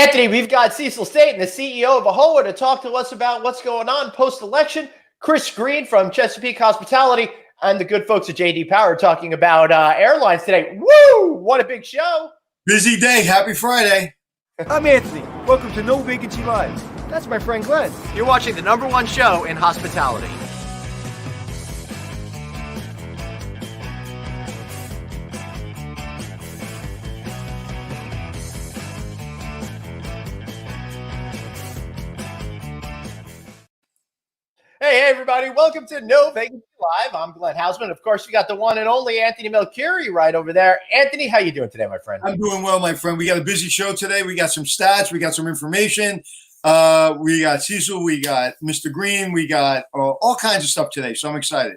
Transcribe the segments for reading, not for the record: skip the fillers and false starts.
Anthony, we've got Cecil Staton, the CEO of AAHOA, to talk to us about what's going on post-election. Chris Green from Chesapeake Hospitality and the good folks at J.D. Power talking about airlines today. Woo! What a big show. Busy day. Happy Friday. I'm Anthony. Welcome to No Vacancy Live. That's my friend Glenn. You're watching the #1 show in hospitality. Hey, everybody. Welcome to No Vacancy Live. I'm Glenn Hausman. Of course, we got the one and only Anthony Melchiori right over there. Anthony, how you doing today, my friend? I'm doing well, my friend. We got a busy show today. We got some stats. We got some information. We got Cecil. We got Mr. Green. We got all kinds of stuff today. So I'm excited.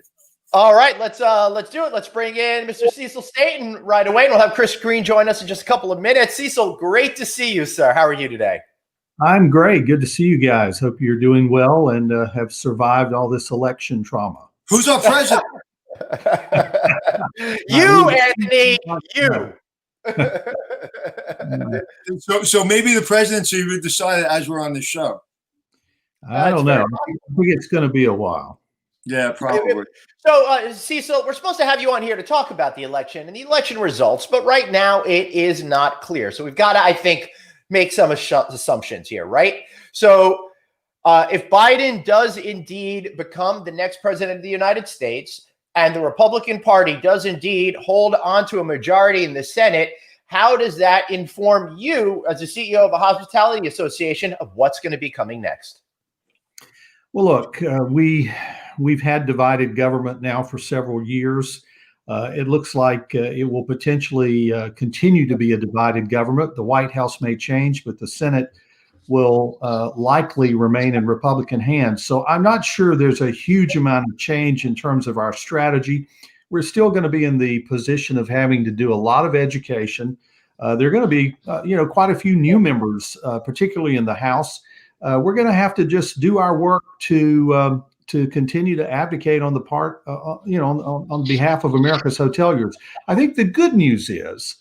All right, let's do it. Let's bring in Mr. Cecil Staton right away. And we'll have Chris Green join us in just a couple of minutes. Cecil, great to see you, sir. How are you today? I'm great. Good to see you guys. Hope you're doing well and have survived all this election trauma. Who's our president? You, Anthony, you. So maybe the presidency would decide as we're on the show. I don't know. I think it's going to be a while. Yeah, probably. So, Cecil, we're supposed to have you on here to talk about the election and the election results, but right now it is not clear. So we've got to, I think, make some assumptions here, right? So if Biden does indeed become the next president of the United States and the Republican Party does indeed hold on to a majority in the Senate, how does that inform you as the CEO of a hospitality association of what's going to be coming next? Well, look, we've had divided government now for several years. It looks like it will potentially continue to be a divided government. The White House may change, but the Senate will likely remain in Republican hands. So I'm not sure there's a huge amount of change in terms of our strategy. We're still going to be in the position of having to do a lot of education. There are going to be, quite a few new members, particularly in the House. We're going to have to just do our work to continue to advocate on the part, on behalf of America's hoteliers. I think the good news is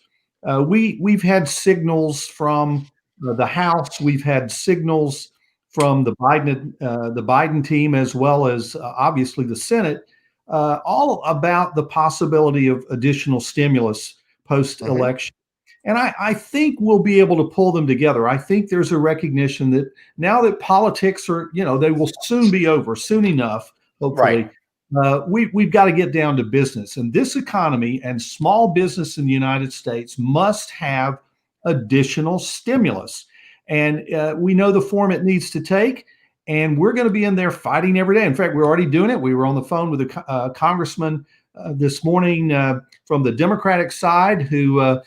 we've had signals from the House. We've had signals from the Biden team, as well as obviously the Senate, all about the possibility of additional stimulus post-election. And I think we'll be able to pull them together. I think there's a recognition that now that politics are, they will soon be over, soon enough, hopefully. Right. We've got to get down to business. And this economy and small business in the United States must have additional stimulus. And we know the form it needs to take. And we're going to be in there fighting every day. In fact, we're already doing it. We were on the phone with a congressman this morning from the Democratic side who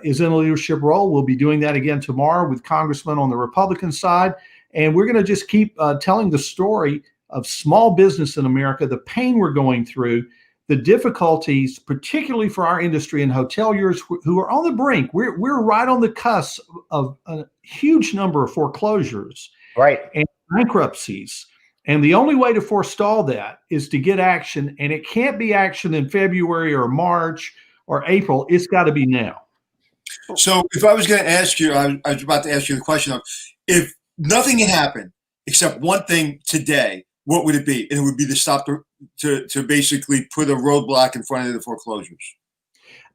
is in a leadership role. We'll be doing that again tomorrow with congressmen on the Republican side. And we're going to just keep telling the story of small business in America, the pain we're going through, the difficulties, particularly for our industry and hoteliers who are on the brink. We're right on the cusp of a huge number of foreclosures, right, and bankruptcies. And the only way to forestall that is to get action. And it can't be action in February or March or April. It's got to be now. So if I was going to ask you, I was about to ask you the question of, if nothing had happened except one thing today, what would it be? And it would be to stop to basically put a roadblock in front of the foreclosures.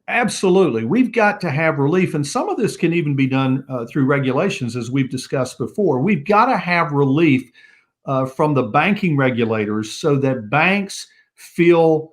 Absolutely. We've got to have relief. And some of this can even be done through regulations, as we've discussed before. We've got to have relief from the banking regulators so that banks feel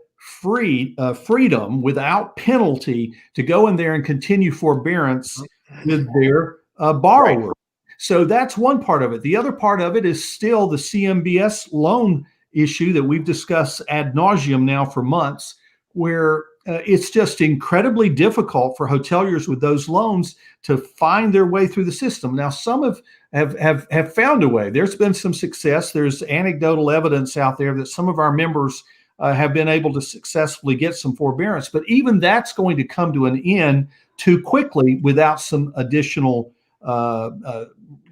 freedom without penalty to go in there and continue forbearance with their borrower. Right. So that's one part of it. The other part of it is still the CMBS loan issue that we've discussed ad nauseum now for months, where it's just incredibly difficult for hoteliers with those loans to find their way through the system. Now, some have found a way. There's been some success. There's anecdotal evidence out there that some of our members have been able to successfully get some forbearance, but even that's going to come to an end too quickly without some additional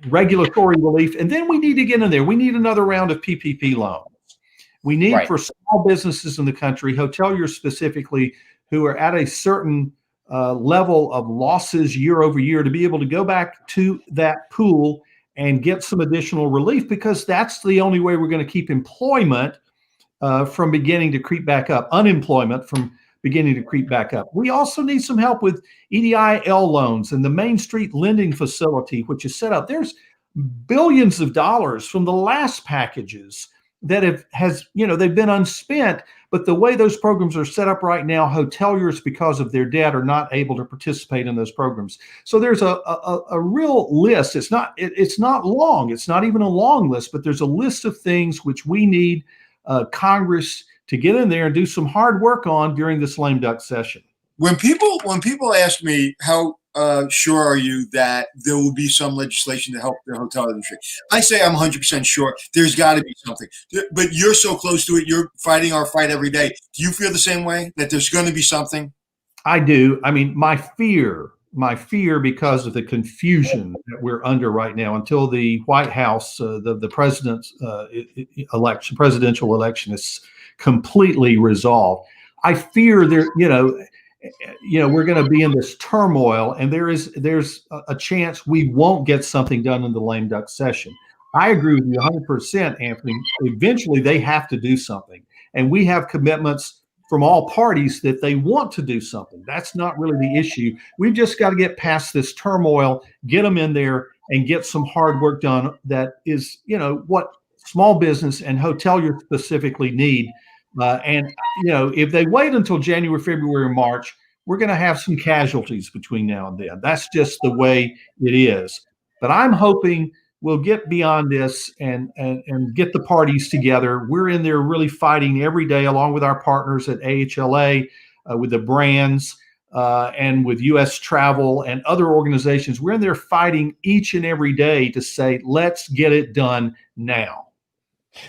regulatory relief. And then we need to get in there. We need another round of PPP loans. We need for small businesses in the country, hoteliers specifically, who are at a certain level of losses year over year to be able to go back to that pool and get some additional relief, because that's the only way we're going to keep employment from beginning to creep back up, unemployment from beginning to creep back up. We also need some help with EDIL loans and the Main Street Lending Facility, which is set up. There's billions of dollars from the last packages that they've been unspent, but the way those programs are set up right now, hoteliers, because of their debt, are not able to participate in those programs. So there's a real list. It's not long. It's not even a long list, but there's a list of things which we need Congress to get in there and do some hard work on during this lame duck session. When people ask me how sure are you that there will be some legislation to help the hotel industry, I say I'm 100% sure. There's got to be something. But you're so close to it. You're fighting our fight every day. Do you feel the same way, that there's going to be something? I do. I mean, my fear because of the confusion that we're under right now until the White House, the president's presidential election is completely resolved. I fear we're going to be in this turmoil, and there's a chance we won't get something done in the lame duck session. I agree with you 100%, Anthony. Eventually, they have to do something, and we have commitments from all parties that they want to do something. That's not really the issue. We've just got to get past this turmoil, get them in there, and get some hard work done. That is, what small business and hoteliers specifically need. If they wait until January, February, or March, we're going to have some casualties between now and then. That's just the way it is. But I'm hoping we'll get beyond this and get the parties together. We're in there really fighting every day, along with our partners at AHLA, with the brands, and with U.S. Travel and other organizations. We're in there fighting each and every day to say, let's get it done now.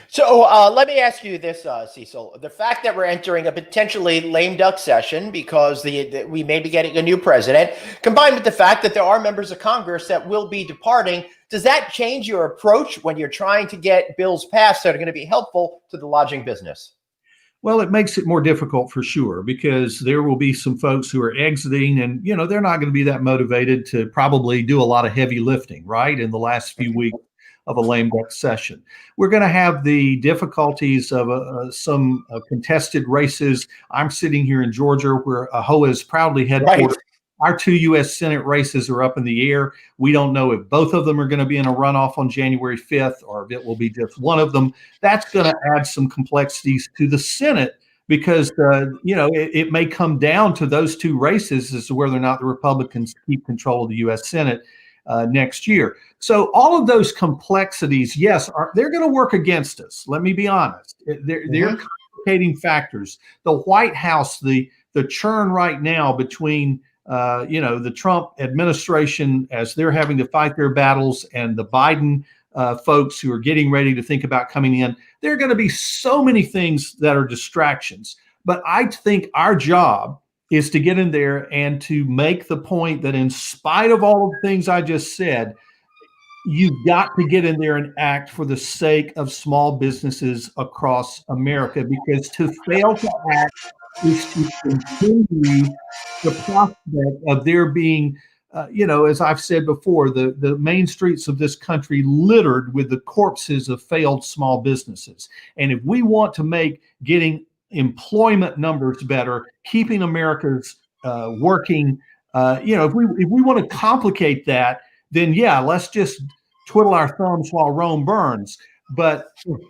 So let me ask you this, Cecil. The fact that we're entering a potentially lame duck session because we may be getting a new president, combined with the fact that there are members of Congress that will be departing, does that change your approach when you're trying to get bills passed that are going to be helpful to the lodging business? Well, it makes it more difficult for sure, because there will be some folks who are exiting, and they're not going to be that motivated to probably do a lot of heavy lifting, right, in the last few weeks of a lame duck session. We're going to have the difficulties of some contested races. I'm sitting here in Georgia, where AAHOA is proudly headquartered. Right. Our 2 U.S. Senate races are up in the air. We don't know if both of them are going to be in a runoff on January 5th, or if it will be just one of them. That's going to add some complexities to the Senate, because it may come down to those 2 races as to whether or not the Republicans keep control of the U.S. Senate next year. So all of those complexities, yes, they're going to work against us. Let me be honest. They're complicating factors. The White House, the churn right now between the Trump administration, as they're having to fight their battles, and the Biden folks who are getting ready to think about coming in, there are going to be so many things that are distractions. But I think our job is to get in there and to make the point that, in spite of all of the things I just said, you've got to get in there and act for the sake of small businesses across America, because to fail to act is to continue the prospect of there being, as I've said before, the main streets of this country littered with the corpses of failed small businesses. And if we want to make getting employment numbers better, keeping Americans working, if we want to complicate that, then let's just twiddle our thumbs while Rome burns. But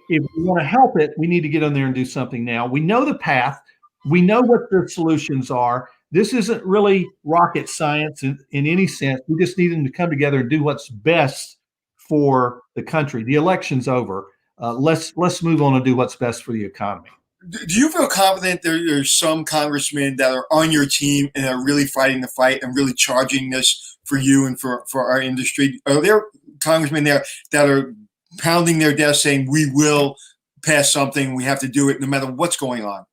if we want to help it, we need to get in there and do something now. We know the path. We know what the solutions are. This isn't really rocket science in any sense. We just need them to come together and do what's best for the country. The election's over. Let's move on and do what's best for the economy. Do you feel confident there's some congressmen that are on your team and are really fighting the fight and really charging this for you and for our industry? Are there congressmen there that are pounding their desk saying, we will pass something, we have to do it no matter what's going on?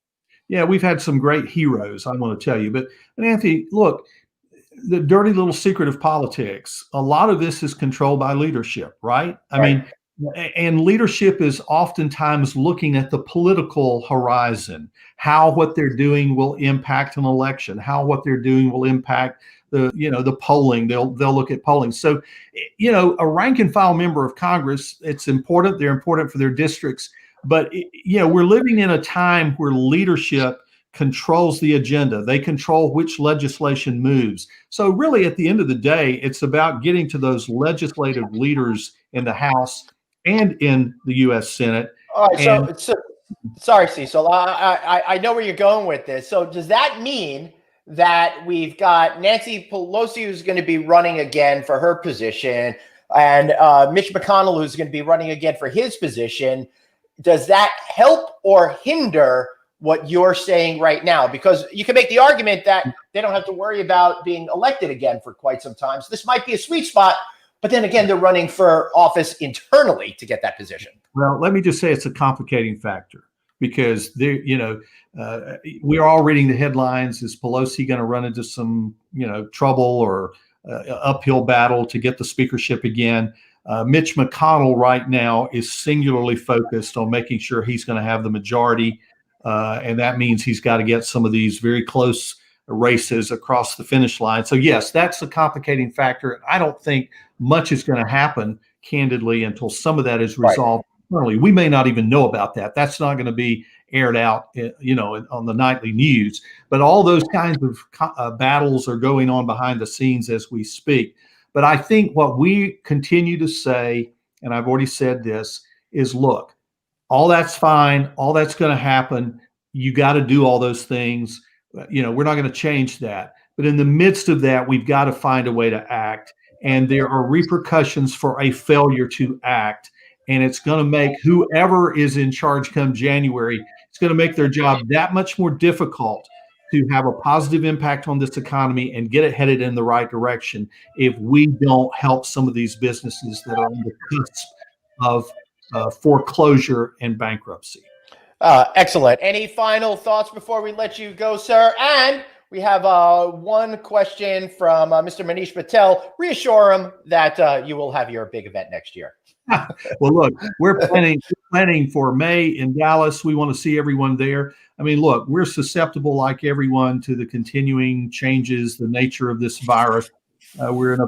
Yeah, we've had some great heroes, I want to tell you. But Anthony, look, the dirty little secret of politics, a lot of this is controlled by leadership, right? I mean, And leadership is oftentimes looking at the political horizon, how what they're doing will impact an election, how what they're doing will impact the polling. They'll look at polling. So, a rank and file member of Congress, it's important. They're important for their districts. But, we're living in a time where leadership controls the agenda. They control which legislation moves. So really, at the end of the day, it's about getting to those legislative leaders in the House and in the U.S. Senate. All right. So sorry, Cecil. I know where you're going with this. So does that mean that we've got Nancy Pelosi, who's going to be running again for her position, and Mitch McConnell, who's going to be running again for his position? Does that help or hinder what you're saying right now? Because you can make the argument that they don't have to worry about being elected again for quite some time. So this might be a sweet spot, but then again, they're running for office internally to get that position. Well, let me just say it's a complicating factor because we're all reading the headlines. Is Pelosi going to run into some, trouble or uphill battle to get the speakership again? Mitch McConnell right now is singularly focused on making sure he's going to have the majority. And that means he's got to get some of these very close races across the finish line. So yes, that's a complicating factor. I don't think much is going to happen, candidly, until some of that is resolved internally. We may not even know about that. That's not going to be aired out, on the nightly news. But all those kinds of battles are going on behind the scenes as we speak. But I think what we continue to say, and I've already said this, is look, all that's fine. All that's going to happen. You got to do all those things. We're not going to change that. But in the midst of that, we've got to find a way to act. And there are repercussions for a failure to act. And it's going to make whoever is in charge come January, it's going to make their job that much more difficult to have a positive impact on this economy and get it headed in the right direction if we don't help some of these businesses that are on the cusp of foreclosure and bankruptcy. Excellent. Any final thoughts before we let you go, sir? And we have one question from Mr. Manish Patel. Reassure him that you will have your big event next year. Well, look, we're planning for May in Dallas. We want to see everyone there. I mean, look, we're susceptible, like everyone, to the continuing changes, the nature of this virus. We're at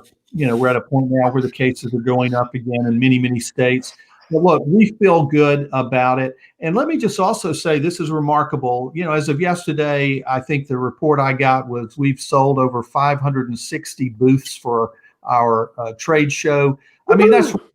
a point now where the cases are going up again in many, many states. But look, we feel good about it. And let me just also say this is remarkable. As of yesterday, I think the report I got was we've sold over 560 booths for our trade show. I mean, that's remarkable.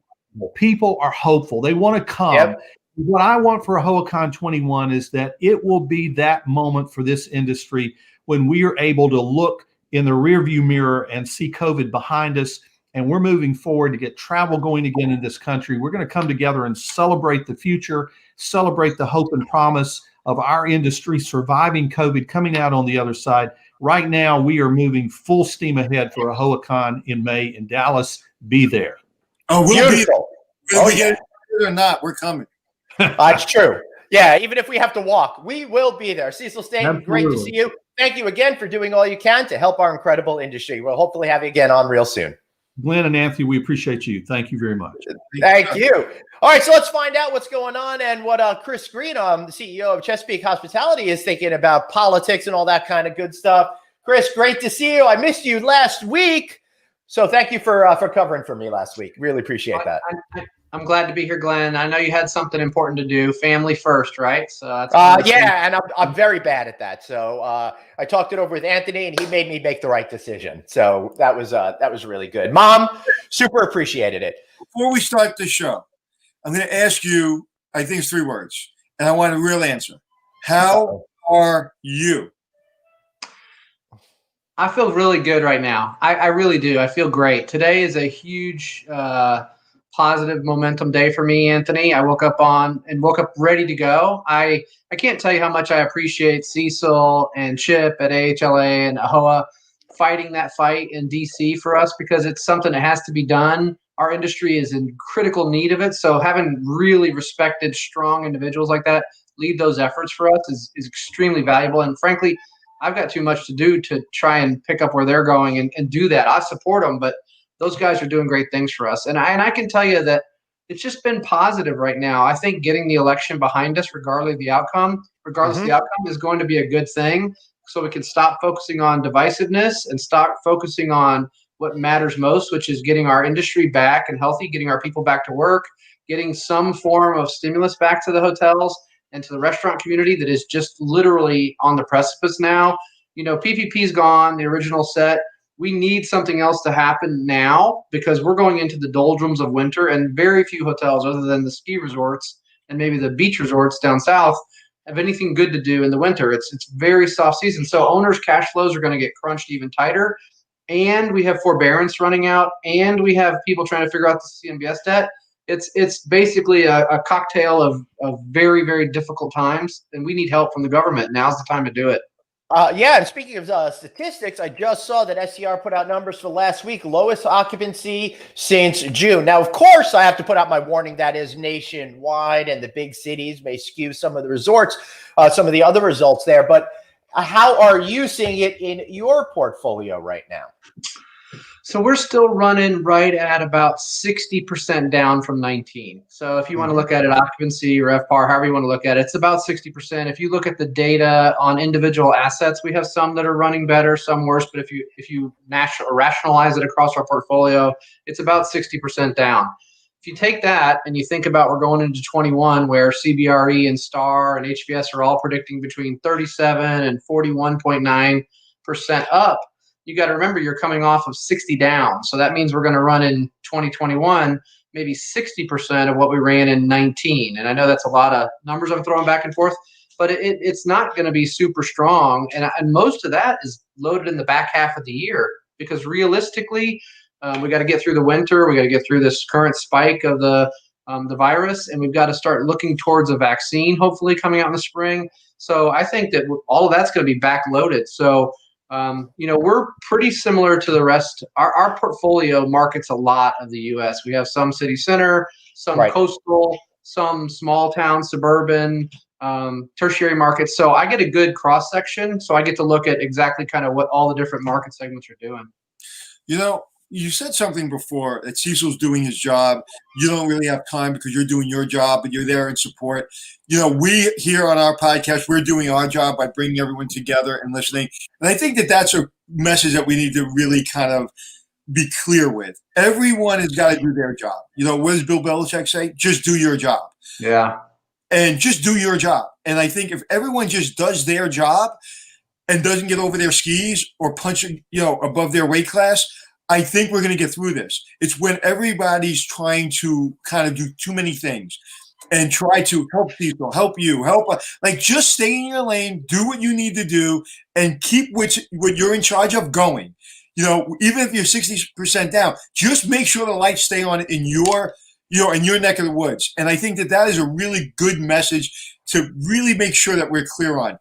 People are hopeful. They want to come. Yep. What I want for AAHOACon 21 is that it will be that moment for this industry when we are able to look in the rearview mirror and see COVID behind us. And we're moving forward to get travel going again in this country. We're going to come together and celebrate the future, celebrate the hope and promise of our industry surviving COVID, coming out on the other side. Right now, we are moving full steam ahead for AAHOACon in May in Dallas. Be there. Oh, we'll Beautiful. be there. Whether we get it or not, we're coming. That's true. Yeah, even if we have to walk, we will be there. Cecil Staton, Absolutely. Great to see you. Thank you again for doing all you can to help our incredible industry. We'll hopefully have you again on real soon. Glenn and Anthony, we appreciate you. Thank you very much. Thank you. All right, so let's find out what's going on and what Chris Green, the CEO of Chesapeake Hospitality, is thinking about politics and all that kind of good stuff. Chris, great to see you. I missed you last week, so thank you for covering for me last week. Really appreciate that. I'm glad to be here, Glenn. I know you had something important to do. Family first, right? So that's yeah, and I'm very bad at that. So I talked it over with Anthony, and he made me make the right decision. So that was really good. Mom, super appreciated it. Before we start the show, I'm going to ask you, I think it's 3 words, and I want a real answer. How are you? I feel really good right now. I really do. I feel great. Today is a huge positive momentum day for me, Anthony. I woke up ready to go. I can't tell you how much I appreciate Cecil and Chip at AHLA and AAHOA fighting that fight in DC for us, because it's something that has to be done. Our industry is in critical need of it. So having really respected, strong individuals like that lead those efforts for us is extremely valuable. And frankly, I've got too much to do to try and pick up where they're going and do that. I support them, but those guys are doing great things for us. And I can tell you that it's just been positive right now. I think getting the election behind us, regardless of the outcome, is going to be a good thing. So we can stop focusing on divisiveness and start focusing on what matters most, which is getting our industry back and healthy, getting our people back to work, getting some form of stimulus back to the hotels and to the restaurant community that is just literally on the precipice now. PPP's gone, the original set. We need something else to happen now because we're going into the doldrums of winter, and very few hotels, other than the ski resorts and maybe the beach resorts down south, have anything good to do in the winter. It's very soft season. So owners' cash flows are going to get crunched even tighter. And we have forbearance running out, and we have people trying to figure out the CMBS debt. It's basically a cocktail of very, very difficult times, and we need help from the government. Now's the time to do it. Yeah, and speaking of statistics, I just saw that SCR put out numbers for last week, lowest occupancy since June. Now, of course, I have to put out my warning that is nationwide, and the big cities may skew some of the resorts, some of the other results there. But how are you seeing it in your portfolio right now? So we're still running right at about 60% down from 19. So if you want to look at it, occupancy or FPAR, however you want to look at it, it's about 60%. If you look at the data on individual assets, we have some that are running better, some worse. But if you rationalize it across our portfolio, it's about 60% down. If you take that and you think about we're going into 21 where CBRE and STAR and HBS are all predicting between 37 and 41.9% up, you got to remember you're coming off of 60 down. So that means we're going to run in 2021 maybe 60% of what we ran in 19. And I know that's a lot of numbers I'm throwing back and forth, but it's not going to be super strong. And most of that is loaded in the back half of the year because realistically, we got to get through the winter. We got to get through this current spike of the virus, and we've got to start looking towards a vaccine, hopefully coming out in the spring. So I think that all of that's going to be backloaded. So we're pretty similar to the rest. Our portfolio markets a lot of the U.S. We have some city center, some coastal, some small town, suburban, tertiary markets. So I get a good cross section. So I get to look at exactly kind of what all the different market segments are doing. You said something before that Cecil's doing his job. You don't really have time because you're doing your job, but you're there in support. We here on our podcast, we're doing our job by bringing everyone together and listening. And I think that that's a message that we need to really kind of be clear with. Everyone has got to do their job. What does Bill Belichick say? Just do your job. Yeah. And just do your job. And I think if everyone just does their job and doesn't get over their skis or punch, above their weight class, I think we're going to get through this. It's when everybody's trying to kind of do too many things and try to help people, help you, just stay in your lane, do what you need to do, and keep what you're in charge of going. Even if you're 60% down, just make sure the lights stay on in your neck of the woods. And I think that is a really good message to really make sure that we're clear on.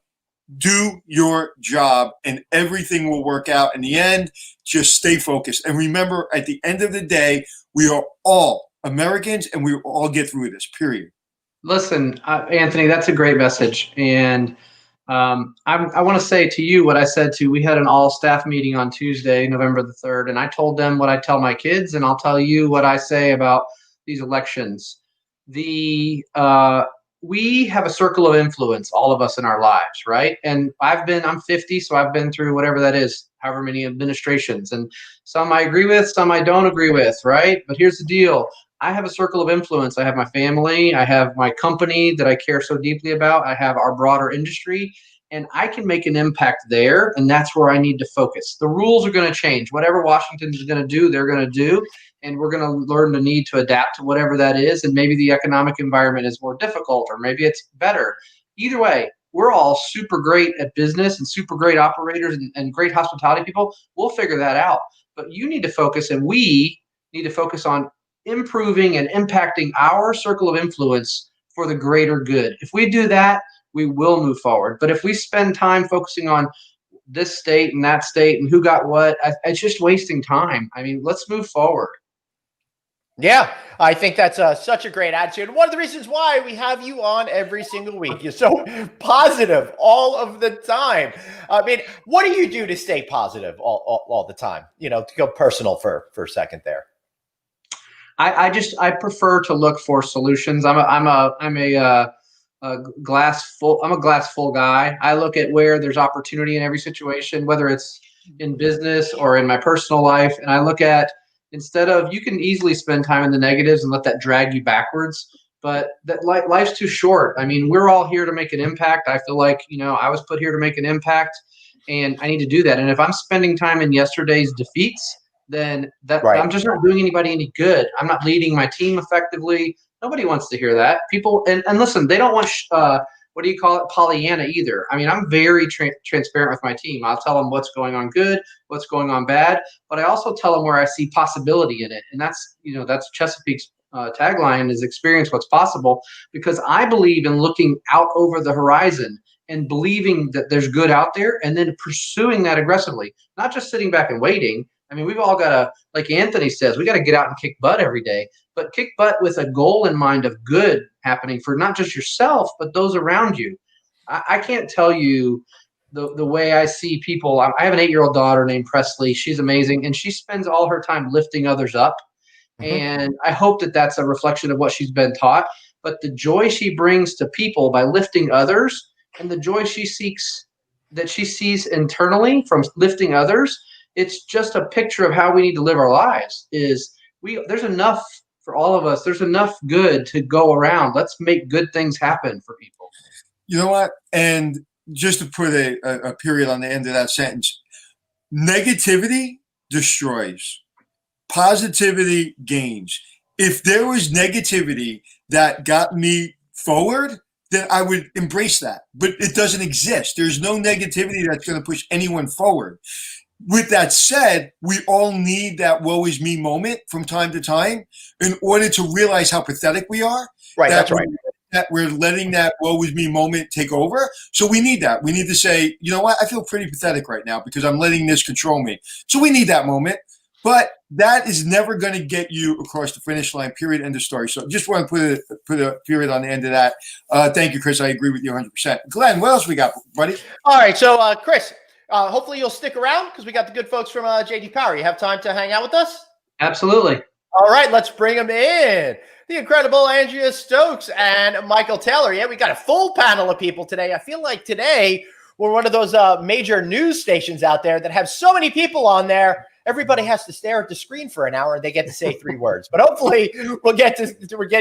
Do your job and everything will work out in the end. Just stay focused. And remember, at the end of the day, we are all Americans and we will all get through this, period. Listen, Anthony, that's a great message. And I want to say to you what I said we had an all staff meeting on Tuesday, November the 3rd. And I told them what I tell my kids, and I'll tell you what I say about these elections. We have a circle of influence, all of us in our lives, right? And I'm 50, so I've been through whatever that is, however many administrations. And some I agree with, some I don't agree with, right? But here's the deal. I have a circle of influence. I have my family. I have my company that I care so deeply about. I have our broader industry. And I can make an impact there, and that's where I need to focus. The rules are going to change. Whatever Washington is going to do, they're going to do. And we're going to learn the need to adapt to whatever that is. And maybe the economic environment is more difficult, or maybe it's better. Either way, we're all super great at business and super great operators and great hospitality people. We'll figure that out. But you need to focus, and we need to focus on improving and impacting our circle of influence for the greater good. If we do that, we will move forward. But if we spend time focusing on this state and that state and who got what, it's just wasting time. I mean, let's move forward. Yeah, I think that's such a great attitude. One of the reasons why we have you on every single week. You're so positive all of the time. I mean, what do you do to stay positive all the time? To go personal for a second there. I prefer to look for solutions. I'm a glass full. I'm a glass full guy. I look at where there's opportunity in every situation, whether it's in business or in my personal life. And I look at, instead of, you can easily spend time in the negatives and let that drag you backwards, but that life's too short. I mean, we're all here to make an impact. I feel like, I was put here to make an impact, and I need to do that. And if I'm spending time in yesterday's defeats, then I'm just not doing anybody any good. I'm not leading my team effectively. Nobody wants to hear that. People, and listen, they don't want, what do you call it, Pollyanna either. I mean, I'm very transparent with my team. I'll tell them what's going on good, what's going on bad, but I also tell them where I see possibility in it. And that's Chesapeake's tagline, is experience what's possible, because I believe in looking out over the horizon and believing that there's good out there and then pursuing that aggressively, not just sitting back and waiting. I mean, we've all got to, like Anthony says, we got to get out and kick butt every day, but kick butt with a goal in mind of good happening for not just yourself, but those around you. I can't tell you the way I see people. I have an 8-year-old daughter named Presley. She's amazing, and she spends all her time lifting others up. And I hope that that's a reflection of what she's been taught. But the joy she brings to people by lifting others, and the joy she sees internally from lifting others, it's just a picture of how we need to live our lives. There's enough for all of us. There's enough good to go around. Let's make good things happen for people. You know what? And just to put a period on the end of that sentence, negativity destroys. Positivity gains. If there was negativity that got me forward, then I would embrace that. But it doesn't exist. There's no negativity that's going to push anyone forward. With that said, we all need that woe is me moment from time to time in order to realize how pathetic we are. Right, that's right. That we're letting that woe is me moment take over. So we need that. We need to say, you know what? I feel pretty pathetic right now because I'm letting this control me. So we need that moment. But that is never going to get you across the finish line, period, end of story. So just want to put a period on the end of that. Thank you, Chris. I agree with you 100%. Glenn, what else we got, buddy? All right. So, Chris, hopefully you'll stick around because we got the good folks from JD Power. You have time to hang out with us? Absolutely. All right. Let's bring them in. The incredible Andrea Stokes and Michael Taylor. Yeah, we got a full panel of people today. I feel like today we're one of those major news stations out there that have so many people on there. Everybody has to stare at the screen for an hour and they get to say 3 words. But hopefully we'll get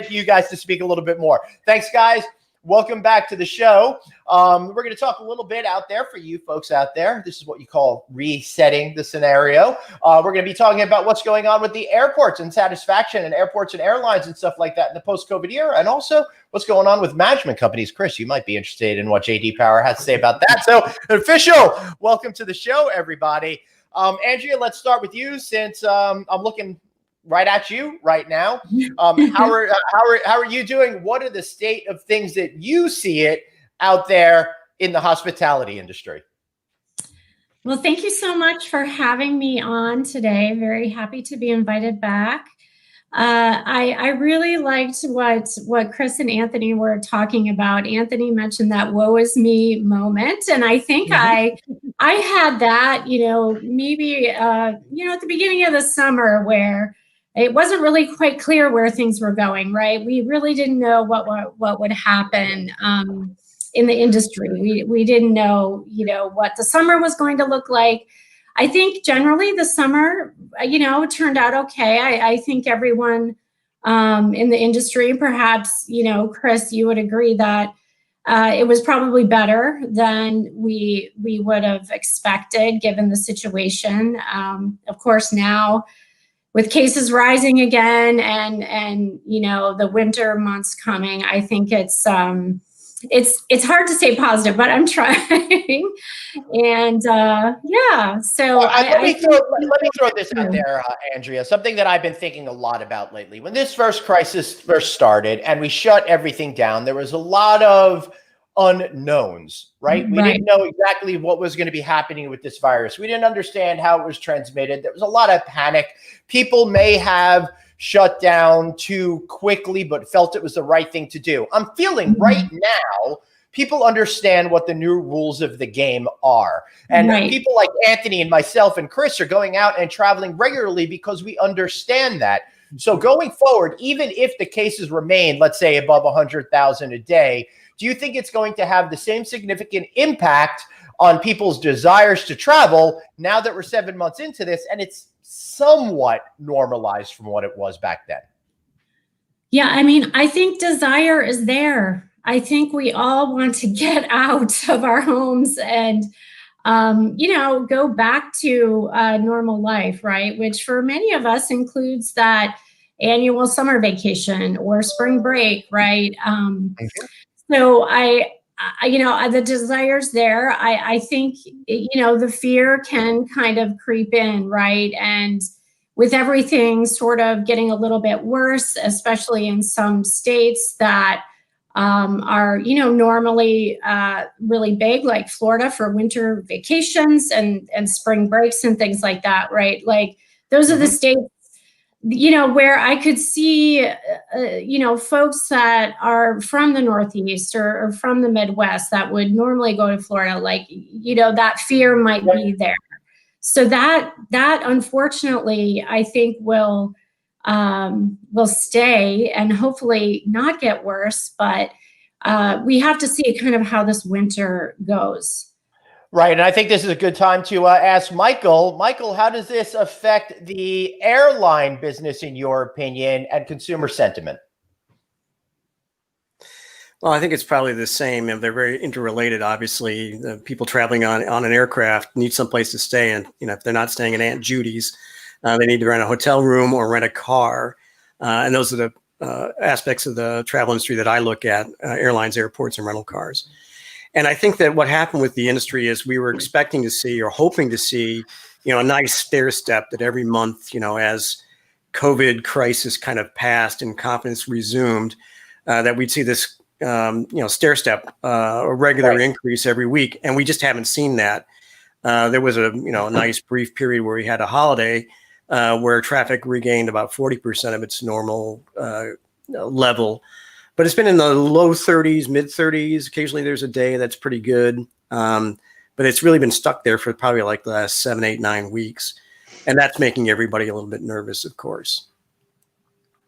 you guys to speak a little bit more. Thanks, guys. Welcome back to the show. We're going to talk a little bit out there for you folks out there. This is what you call resetting the scenario. We're going to be talking about what's going on with the airports and satisfaction and airports and airlines and stuff like that in the post-COVID era, and also what's going on with management companies. Chris, you might be interested in what JD Power has to say about that. So, official, welcome to the show, everybody. Andrea, let's start with you since I'm looking right at you right now. How are you doing? What are the state of things that you see it out there in the hospitality industry? Well, thank you so much for having me on today. Very happy to be invited back. I really liked what Chris and Anthony were talking about. Anthony mentioned that woe is me moment. And I think I had that, maybe, at the beginning of the summer where it wasn't really quite clear where things were going, right? We really didn't know what would happen in the industry. We didn't know, what the summer was going to look like. I think generally the summer, turned out okay. I think everyone in the industry, perhaps, Chris, you would agree that it was probably better than we would have expected given the situation. Of course, now with cases rising again and the winter months coming, I think it's hard to stay positive, but I'm trying. And so let me throw this out there, Andrea. Something that I've been thinking a lot about lately. When this crisis first started and we shut everything down, there was a lot of unknowns, right? We didn't know exactly what was going to be happening with this virus. We didn't understand how it was transmitted. There was a lot of panic. People may have shut down too quickly, but felt it was the right thing to do. I'm feeling right now people understand what the new rules of the game are. And Right. people like Anthony and myself and Chris are going out and traveling regularly because we understand that. So going forward, even if the cases remain, let's say, above 100,000 a day, do you think it's going to have the same significant impact on people's desires to travel now that we're 7 months into this and it's somewhat normalized from what it was back then? Yeah, I mean, I think desire is there. I think we all want to get out of our homes and, go back to normal life, right? Which for many of us includes that annual summer vacation or spring break, right? So the desire's there. I think, the fear can kind of creep in, right? And with everything sort of getting a little bit worse, especially in some states that are, normally really big, like Florida for winter vacations and spring breaks and things like that, right? Like those are the states, where I could see, folks that are from the Northeast or from the Midwest that would normally go to Florida, like, that fear might be there. So that unfortunately, I think will stay and hopefully not get worse. But we have to see kind of how this winter goes. Right. And I think this is a good time to ask Michael. Michael, how does this affect the airline business, in your opinion, and consumer sentiment? Well, I think it's probably the same. They're very interrelated. Obviously, the people traveling on an aircraft need someplace to stay. And, if they're not staying at Aunt Judy's, they need to rent a hotel room or rent a car. And those are the aspects of the travel industry that I look at, airlines, airports, and rental cars. And I think that what happened with the industry is we were expecting to see or hoping to see, a nice stair step that every month, as COVID crisis kind of passed and confidence resumed, that we'd see this, stair step, a regular increase every week. And we just haven't seen that. There was a nice brief period where we had a holiday where traffic regained about 40% of its normal level. But it's been in the low 30s, mid 30s. Occasionally there's a day that's pretty good. But it's really been stuck there for probably like the last 7, 8, 9 weeks. And that's making everybody a little bit nervous, of course.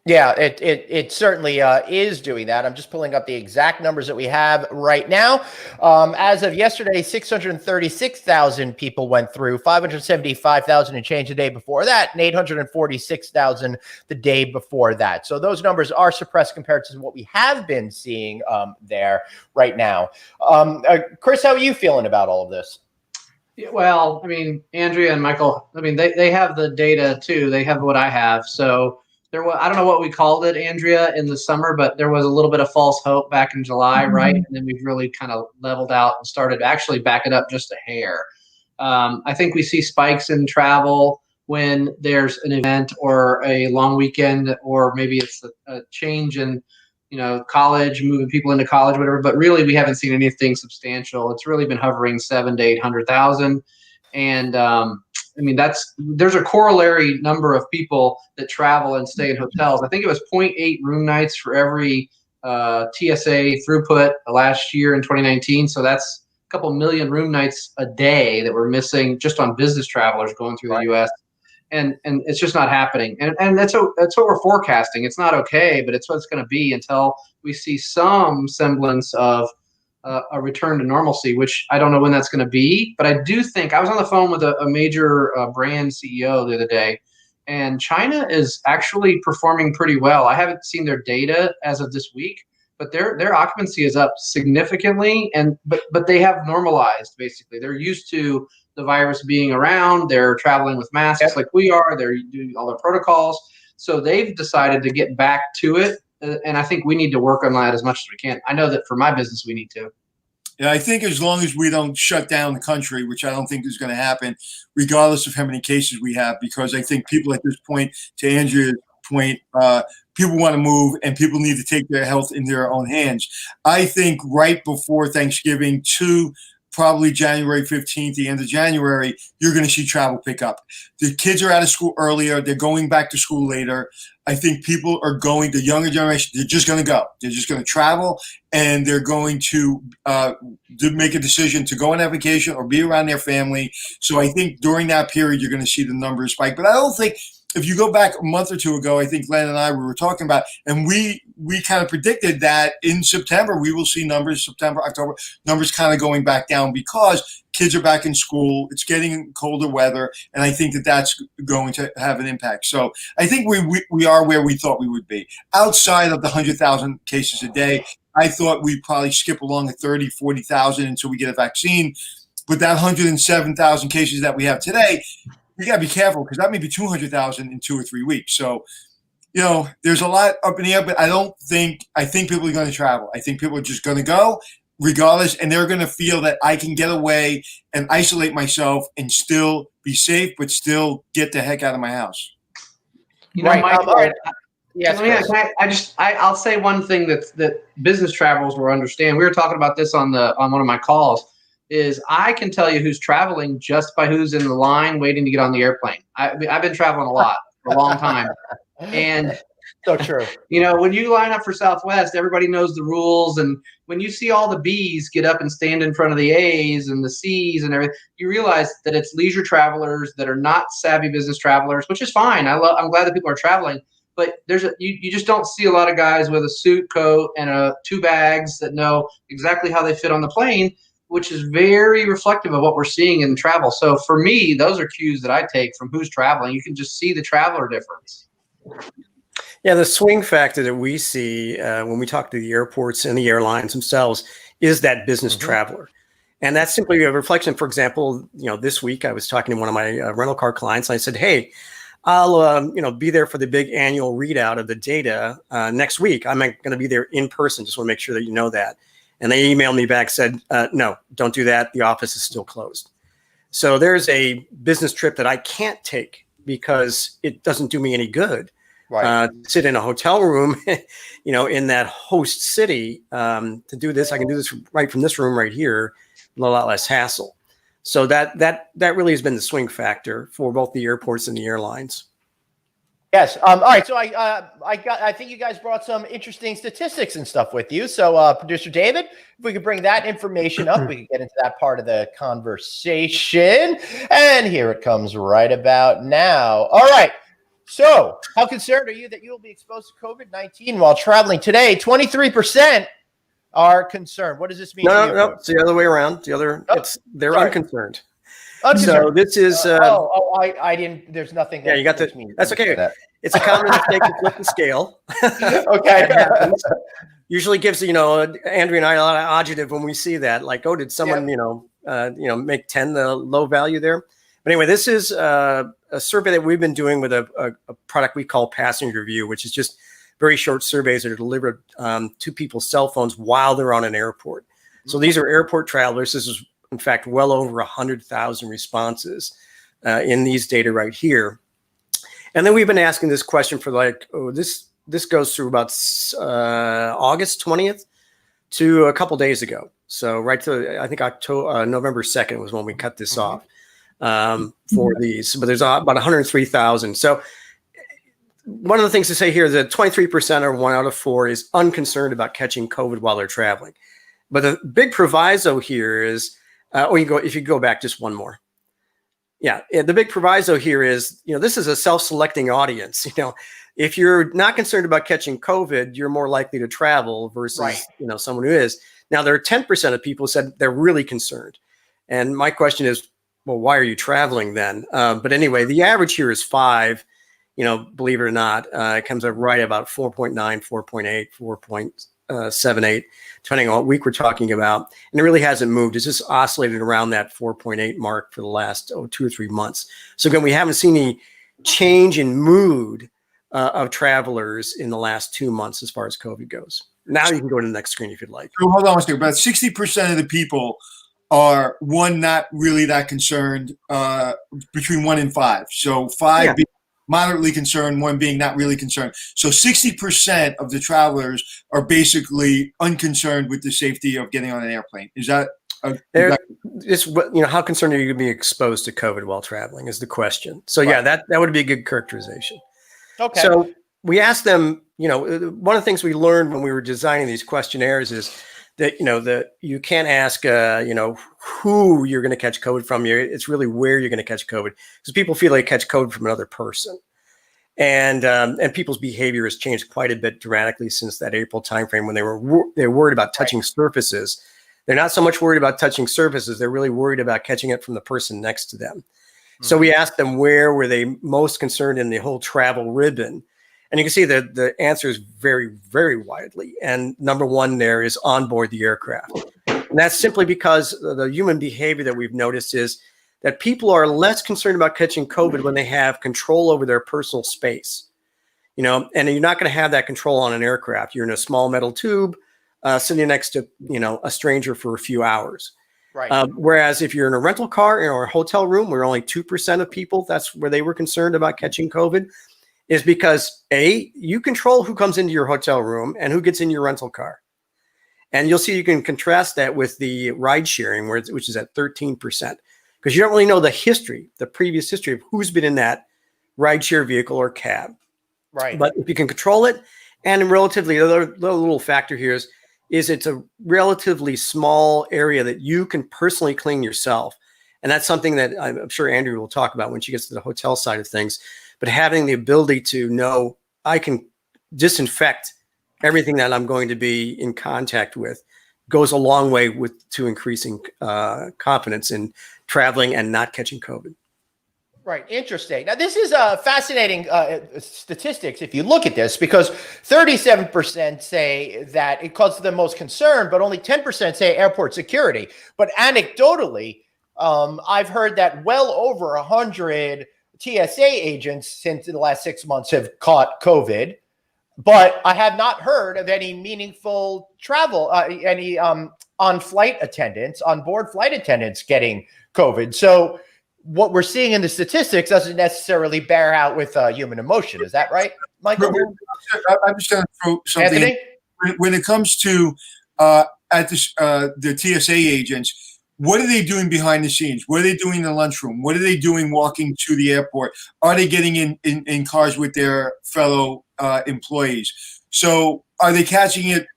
Yeah, it certainly is doing that. I'm just pulling up the exact numbers that we have right now. As of yesterday, 636,000 people went through, 575,000 and change the day before that, and 846,000 the day before that. So those numbers are suppressed compared to what we have been seeing there right now. Chris, how are you feeling about all of this? Well, I mean, Andrea and Michael, I mean, they have the data too. They have what I have. So I don't know what we called it, Andrea, in the summer, but there was a little bit of false hope back in July, right? And then we've really kind of leveled out and started to actually back it up just a hair. I think we see spikes in travel when there's an event or a long weekend, or maybe it's a change in, college, moving people into college, whatever. But really, we haven't seen anything substantial. It's really been hovering 700,000 to 800,000, and I mean, there's a corollary number of people that travel and stay in hotels. I think it was 0.8 room nights for every TSA throughput last year in 2019. So that's a couple million room nights a day that we're missing just on business travelers going through the U.S. And it's just not happening. And that's what we're forecasting. It's not okay, but it's what it's going to be until we see some semblance of a return to normalcy, which I don't know when that's going to be. But I do think I was on the phone with a major brand CEO the other day, and China is actually performing pretty well. I haven't seen their data as of this week, but their occupancy is up significantly, but they have normalized. Basically, they're used to the virus being around. They're traveling with masks like we are. They're doing all their protocols, so they've decided to get back to it. And I think we need to work on that as much as we can. I know that for my business, we need to. Yeah, I think as long as we don't shut down the country, which I don't think is going to happen, regardless of how many cases we have, because I think people at this point, to Andrea's point, people want to move and people need to take their health in their own hands. I think right before Thanksgiving to probably January 15th, the end of January, you're going to see travel pick up. The kids are out of school earlier. They're going back to school later. I think people are going, the younger generation, they're just going to go. They're just going to travel, and they're going to make a decision to go on that vacation or be around their family. So I think during that period, you're going to see the numbers spike. But I don't think, if you go back a month or two ago, I think Len and I, we were talking about, and we kind of predicted that in September, we will see numbers, September, October, numbers kind of going back down because kids are back in school. It's getting colder weather. And I think that that's going to have an impact. So I think we are where we thought we would be. Outside of the 100,000 cases a day, I thought we'd probably skip along at 30, 40,000 until we get a vaccine. But that 107,000 cases that we have today, you got to be careful because that may be 200,000 in 2 or 3 weeks. So, there's a lot up in the air, but I think people are going to travel. I think people are just going to go regardless, and they're going to feel that I can get away and isolate myself and still be safe, but still get the heck out of my house. Right. Mike, Yes, I'll say one thing that business travelers will understand. We were talking about this on one of my calls. Is I can tell you who's traveling just by who's in the line waiting to get on the airplane. I've been traveling a lot for a long time. And so true. When you line up for Southwest, everybody knows the rules. And when you see all the B's get up and stand in front of the A's and the C's and everything, you realize that it's leisure travelers that are not savvy business travelers, which is fine. I'm glad that people are traveling. But you just don't see a lot of guys with a suit, coat, and 2 bags that know exactly how they fit on the plane, which is very reflective of what we're seeing in travel. So for me, those are cues that I take from who's traveling. You can just see the traveler difference. Yeah, the swing factor that we see when we talk to the airports and the airlines themselves is that business traveler. And that's simply a reflection. For example, this week I was talking to one of my rental car clients. And I said, hey, I'll be there for the big annual readout of the data next week. I'm going to be there in person. Just want to make sure that you know that. And they emailed me back, said, no, don't do that. The office is still closed. So there's a business trip that I can't take because it doesn't do me any good. Right. Sit in a hotel room, in that host city to do this. I can do this right from this room right here, a lot less hassle. So that really has been the swing factor for both the airports and the airlines. Yes. All right. So I think you guys brought some interesting statistics and stuff with you. So producer David, if we could bring that information up, we can get into that part of the conversation. And here it comes right about now. All right. So how concerned are you that you will be exposed to COVID-19 while traveling today? 23% are concerned. What does this mean? No, it's the other way around. They're unconcerned. So this is. I didn't. There's nothing. Yeah, you got to. That's okay. It's a common mistake to flip the scale. Okay. Usually gives Andrea and I a lot of adjective when we see that. Like, oh, did someone make 10 the low value there? But anyway, this is a survey that we've been doing with a product we call Passenger View, which is just very short surveys that are delivered to people's cell phones while they're on an airport. So these are airport travelers. This is, in fact, well over 100,000 responses in these data right here. And then we've been asking this question for this goes through about August 20th to a couple days ago. So right to, I think November 2nd was when we cut this off for these. But there's about 103,000. So one of the things to say here is that 23% or 1 out of 4 is unconcerned about catching COVID while they're traveling. But the big proviso here is, if you go back just one more. Yeah, the big proviso here is, this is a self-selecting audience. If you're not concerned about catching COVID, you're more likely to travel versus, someone who is. Now, there are 10% of people who said they're really concerned. And my question is, well, why are you traveling then? But anyway, the average here is 5. Believe it or not, it comes up right about 4.9, 4.8, 4.78, depending on what week we're talking about. And it really hasn't moved. It's just oscillated around that 4.8 mark for the last 2 or 3 months. So again, we haven't seen any change in mood of travelers in the last 2 months as far as COVID goes. Now you can go to the next screen if you'd like. So hold on a second. About 60% of the people are, one, not really that concerned, between 1 and 5. So 5 being moderately concerned, 1 being not really concerned. So 60% of the travelers are basically unconcerned with the safety of getting on an airplane. Is that How concerned are you going to be exposed to COVID while traveling is the question. So yeah, that would be a good characterization. Okay. So we asked them, one of the things we learned when we were designing these questionnaires is that, that you can't ask, who you're going to catch COVID from. It's really where you're going to catch COVID, because people feel they catch COVID from another person. And people's behavior has changed quite a bit dramatically since that April timeframe when they were worried about touching surfaces. They're not so much worried about touching surfaces. They're really worried about catching it from the person next to them. So we asked them, where were they most concerned in the whole travel ribbon? And you can see that the answer is very, very widely. And number one there is on board the aircraft. And that's simply because the human behavior that we've noticed is that people are less concerned about catching COVID when they have control over their personal space. And you're not going to have that control on an aircraft. You're in a small metal tube sitting next to, a stranger for a few hours. Right. Whereas if you're in a rental car or a hotel room where only 2% of people, that's where they were concerned about catching COVID, is because you control who comes into your hotel room and who gets in your rental car. And you'll see you can contrast that with the ride sharing, which is at 13%, because you don't really know the previous history of who's been in that ride share vehicle or cab. Right. But if you can control it, and relatively, the other little factor here is it's a relatively small area that you can personally clean yourself. And that's something that I'm sure Andrea will talk about when she gets to the hotel side of things. But having the ability to know I can disinfect everything that I'm going to be in contact with goes a long way to increasing confidence in traveling and not catching COVID. Right. Interesting. Now, this is fascinating statistics if you look at this, because 37% say that it causes them most concern, but only 10% say airport security. But anecdotally, I've heard that well over 100 TSA agents since the last 6 months have caught COVID, but I have not heard of any meaningful travel, any on board flight attendants getting COVID. So what we're seeing in the statistics doesn't necessarily bear out with human emotion. Is that right, Michael? I'm just going to throw something. Anthony? When it comes to the TSA agents, what are they doing behind the scenes? What are they doing in the lunchroom? What are they doing walking to the airport? Are they getting in cars with their fellow employees? So are they catching it,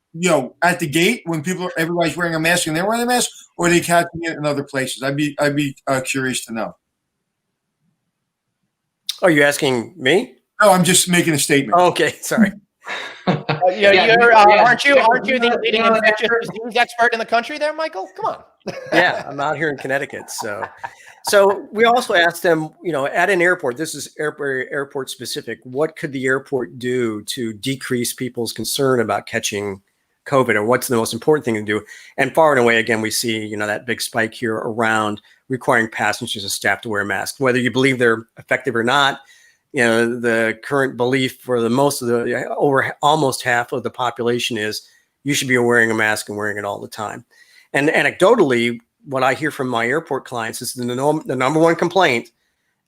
at the gate when everybody's wearing a mask and they're wearing a mask, or are they catching it in other places? I'd be curious to know. Are you asking me? No, I'm just making a statement. Oh, okay, sorry. Aren't you the leading infectious disease expert in the country there, Michael? Come on. Yeah, I'm out here in Connecticut. So we also asked them, at an airport, this is airport specific, what could the airport do to decrease people's concern about catching COVID, or what's the most important thing to do? And far and away, again, we see, that big spike here around requiring passengers and staff to wear masks, whether you believe they're effective or not. The current belief for over almost half of the population is you should be wearing a mask and wearing it all the time. And anecdotally, what I hear from my airport clients is the number one complaint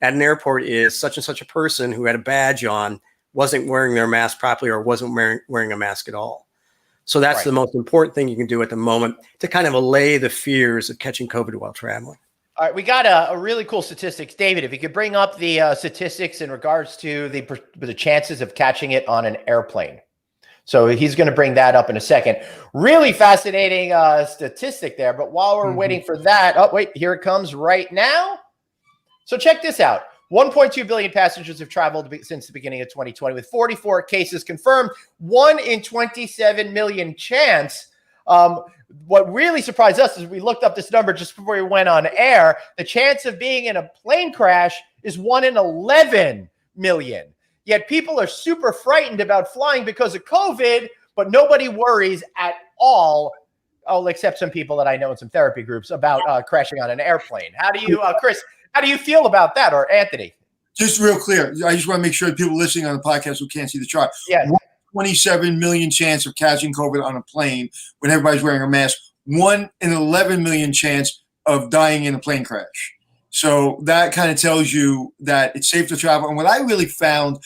at an airport is such and such a person who had a badge on wasn't wearing their mask properly or wasn't wearing a mask at all. So that's the most important thing you can do at the moment to kind of allay the fears of catching COVID while traveling. All right, we got a really cool statistics. David, if you could bring up the statistics in regards to the chances of catching it on an airplane. So he's going to bring that up in a second. Really fascinating statistic there. But while we're waiting for that, oh, wait, here it comes right now. So check this out. 1.2 billion passengers have traveled since the beginning of 2020, with 44 cases confirmed, 1 in 27 million chance. What really surprised us is we looked up this number just before we went on air. The chance of being in a plane crash is 1 in 11 million. Yet people are super frightened about flying because of COVID, but nobody worries at all. Oh, except some people that I know in some therapy groups about crashing on an airplane. How do you, Chris? How do you feel about that, or Anthony? Just real clear. I just want to make sure that people listening on the podcast who can't see the chart. Yeah. 27 million chance of catching COVID on a plane when everybody's wearing a mask. 1 in 11 million chance of dying in a plane crash. So that kind of tells you that it's safe to travel. And what I really found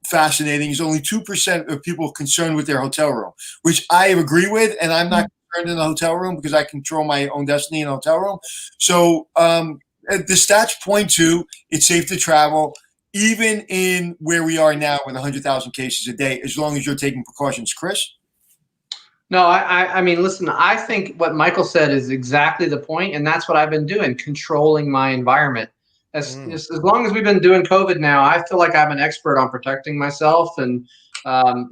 fascinating is only 2% of people concerned with their hotel room, which I agree with, and I'm not concerned concerned in the hotel room because I control my own destiny in a hotel room. So the stats point to it's safe to travel, even in where we are now with 100,000 cases a day, as long as you're taking precautions. Chris? No, I mean, listen, I think what Michael said is exactly the point, and that's what I've been doing, controlling my environment. As long as we've been doing COVID now, I feel like I'm an expert on protecting myself, and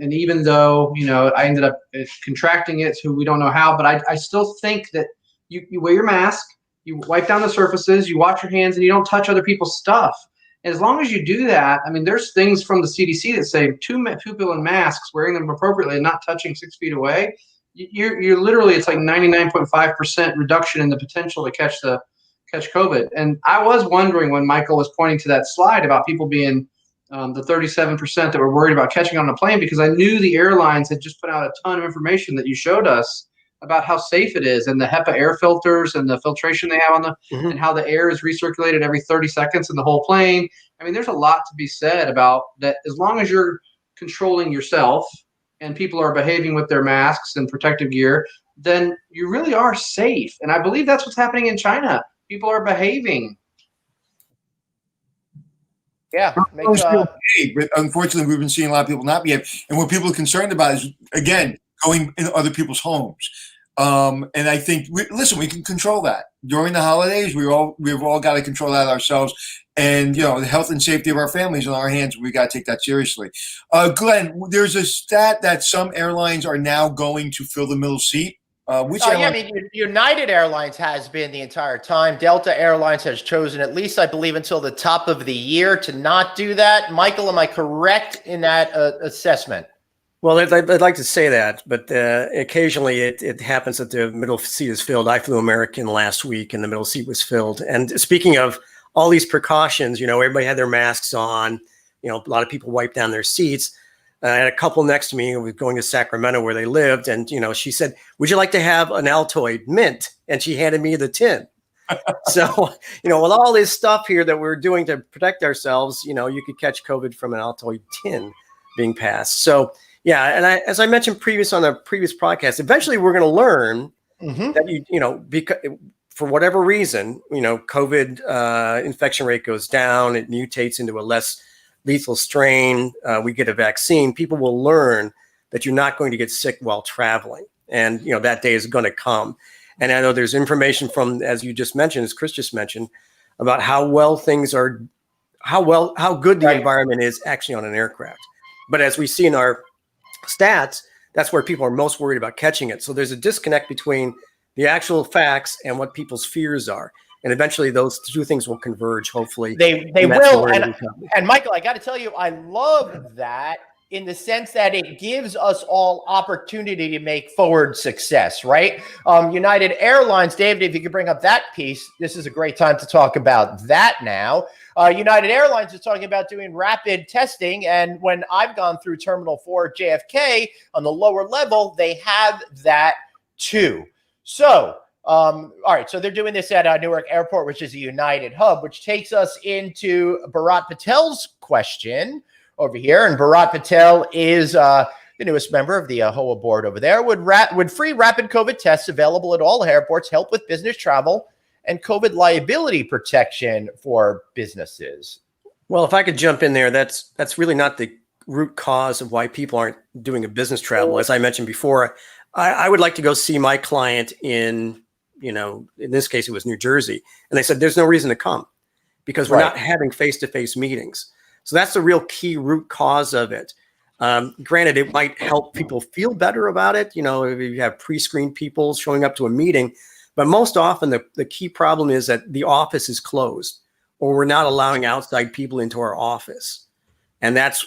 even though I ended up contracting it, so we don't know how, but I still think that you wear your mask, you wipe down the surfaces, you wash your hands, and you don't touch other people's stuff. As long as you do that, I mean, there's things from the CDC that say two people in masks, wearing them appropriately and not touching 6 feet away, you're literally, it's like 99.5% reduction in the potential to catch COVID. And I was wondering when Michael was pointing to that slide about people being the 37% that were worried about catching on a plane, because I knew the airlines had just put out a ton of information that you showed us about how safe it is, and the HEPA air filters and the filtration they have on and how the air is recirculated every 30 seconds in the whole plane. I mean, there's a lot to be said about that. As long as you're controlling yourself and people are behaving with their masks and protective gear, then you really are safe. And I believe that's what's happening in China. People are behaving. Yeah. But unfortunately, we've been seeing a lot of people not behave. And what people are concerned about is, again, going in other people's homes. And I think, listen, we can control that during the holidays. We've all got to control that ourselves, and the health and safety of our families in our hands. We got to take that seriously. Glenn, there's a stat that some airlines are now going to fill the middle seat. United Airlines has been the entire time. Delta Airlines has chosen, at least I believe until the top of the year, to not do that. Michael, am I correct in that assessment? Well, I'd like to say that, but occasionally it happens that the middle seat is filled. I flew American last week and the middle seat was filled. And speaking of all these precautions, everybody had their masks on, a lot of people wiped down their seats. I had a couple next to me who was going to Sacramento where they lived. And, she said, would you like to have an Altoid mint? And she handed me the tin. So, with all this stuff here that we're doing to protect ourselves, you could catch COVID from an Altoid tin being passed. So, yeah, and as I mentioned on a previous podcast, eventually we're going to learn that because for whatever reason, COVID infection rate goes down, it mutates into a less lethal strain. We get a vaccine. People will learn that you're not going to get sick while traveling, and that day is going to come. And I know there's information from, as you just mentioned, as Chris just mentioned, about how well things are, how good the environment is actually on an aircraft. But as we see in our stats, that's where people are most worried about catching it. So there's a disconnect between the actual facts and what people's fears are. And eventually those two things will converge, hopefully. They will. And Michael, I got to tell you, I love that in the sense that it gives us all opportunity to make forward success, right? United Airlines, David, if you could bring up that piece, this is a great time to talk about that now. United Airlines is talking about doing rapid testing. And when I've gone through Terminal 4 at JFK on the lower level, they have that too. So, all right, so they're doing this at Newark Airport, which is a United hub, which takes us into Bharat Patel's question over here. And Bharat Patel is the newest member of the AAHOA board over there. Would free rapid COVID tests available at all airports help with business travel and COVID liability protection for businesses? Well, if I could jump in there, that's really not the root cause of why people aren't doing a business travel. As I mentioned before, I would like to go see my client in this case, it was New Jersey. And they said, there's no reason to come because we're not having face-to-face meetings. So that's the real key root cause of it. Granted, it might help people feel better about it. If you have pre-screened people showing up to a meeting, but most often the key problem is that the office is closed or we're not allowing outside people into our office. And that's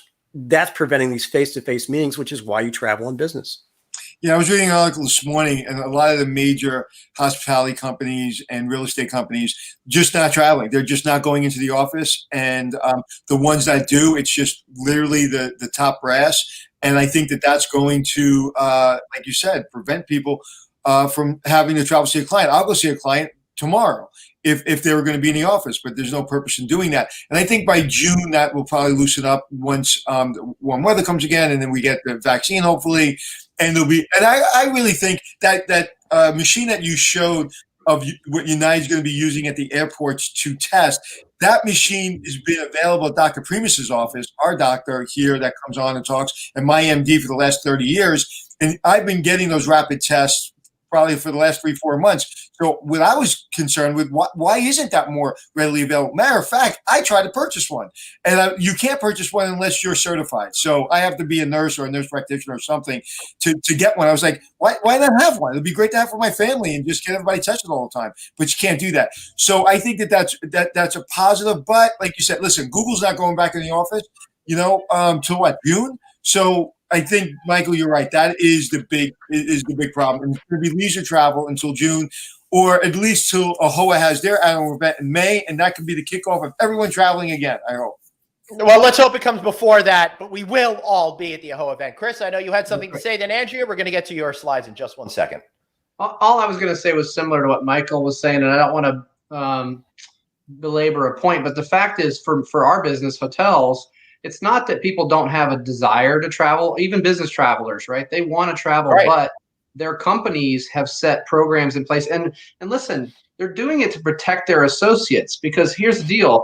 preventing these face-to-face meetings, which is why you travel in business. Yeah, I was reading an article this morning, and a lot of the major hospitality companies and real estate companies just not traveling. They're just not going into the office. And the ones that do, it's just literally the top brass. And I think that's going to, like you said, prevent people from having to travel to see a client. I'll go see a client tomorrow. if they were going to be in the office, but there's no purpose in doing that. And I think by June that will probably loosen up once the warm weather comes again, and then we get the vaccine hopefully. And there'll be, and I really think that machine that you showed of what United's going to be using at the airports to test, that machine has been available at Dr. Primus's office, our doctor here that comes on and talks, and my MD for the last 30 years. And I've been getting those rapid tests probably for the last 3-4 months. So what I was concerned with, why isn't that more readily available? Matter of fact, I tried to purchase one, and you can't purchase one unless you're certified. So I have to be a nurse or a nurse practitioner or something to get one. I was like, why not have one? It'd be great to have for my family and just get everybody tested all the time. But you can't do that. So I think that's a positive. But like you said, listen, Google's not going back in the office, till what, June? So I think, Michael, you're right. That is the big problem. And it's going to be leisure travel until June, or at least till AAHOA has their annual event in May, and that could be the kickoff of everyone traveling again, I hope. Well, let's hope it comes before that, but we will all be at the AAHOA event. Chris, I know you had something to say. Then, Andrea, we're going to get to your slides in just 1 second. All I was going to say was similar to what Michael was saying, and I don't want to belabor a point, but the fact is, for our business, hotels, it's not that people don't have a desire to travel, even business travelers, right? They want to travel, right, but their companies have set programs in place. And listen, they're doing it to protect their associates, because here's the deal.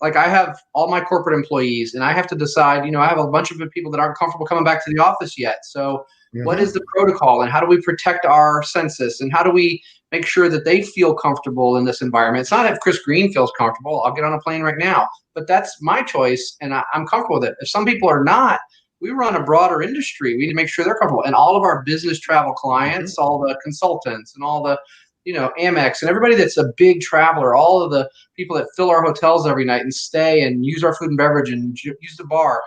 I have all my corporate employees, and I have to decide, I have a bunch of people that aren't comfortable coming back to the office yet. So what is the protocol, and how do we protect our census, and how do we make sure that they feel comfortable in this environment? It's not if Chris Green feels comfortable, I'll get on a plane right now, but that's my choice, and I'm comfortable with it. If some people are not, we run a broader industry. We need to make sure they're comfortable. And all of our business travel clients, all the consultants and all the, Amex and everybody that's a big traveler, all of the people that fill our hotels every night and stay and use our food and beverage and use the bar,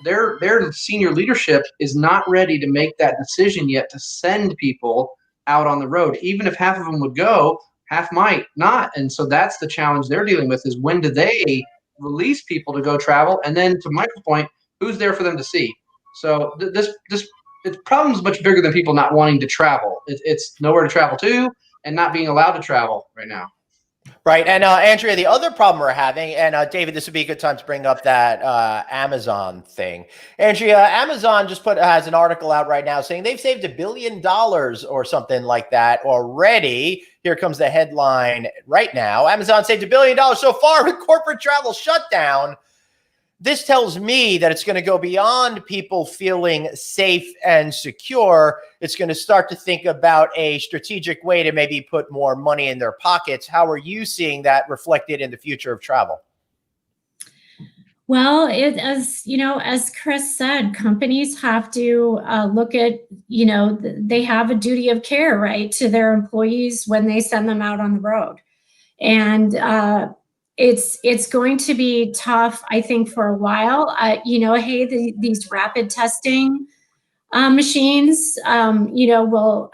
their senior leadership is not ready to make that decision yet to send people out on the road. Even if half of them would go, half might not. And so that's the challenge they're dealing with, is when do they release people to go travel? And then to Michael's point, who's there for them to see? So this problem is much bigger than people not wanting to travel. It's nowhere to travel to and not being allowed to travel right now. Right. And Andrea, the other problem we're having, and David, this would be a good time to bring up that Amazon thing. Andrea, Amazon just has an article out right now saying they've saved $1 billion or something like that already. Here comes the headline right now. Amazon saved $1 billion so far with corporate travel shutdown. This tells me that it's going to go beyond people feeling safe and secure. It's going to start to think about a strategic way to maybe put more money in their pockets. How are you seeing that reflected in the future of travel? Well, as Chris said, companies have to look at, they have a duty of care, right, to their employees when they send them out on the road. And it's going to be tough, I think, for a while. These rapid testing machines, will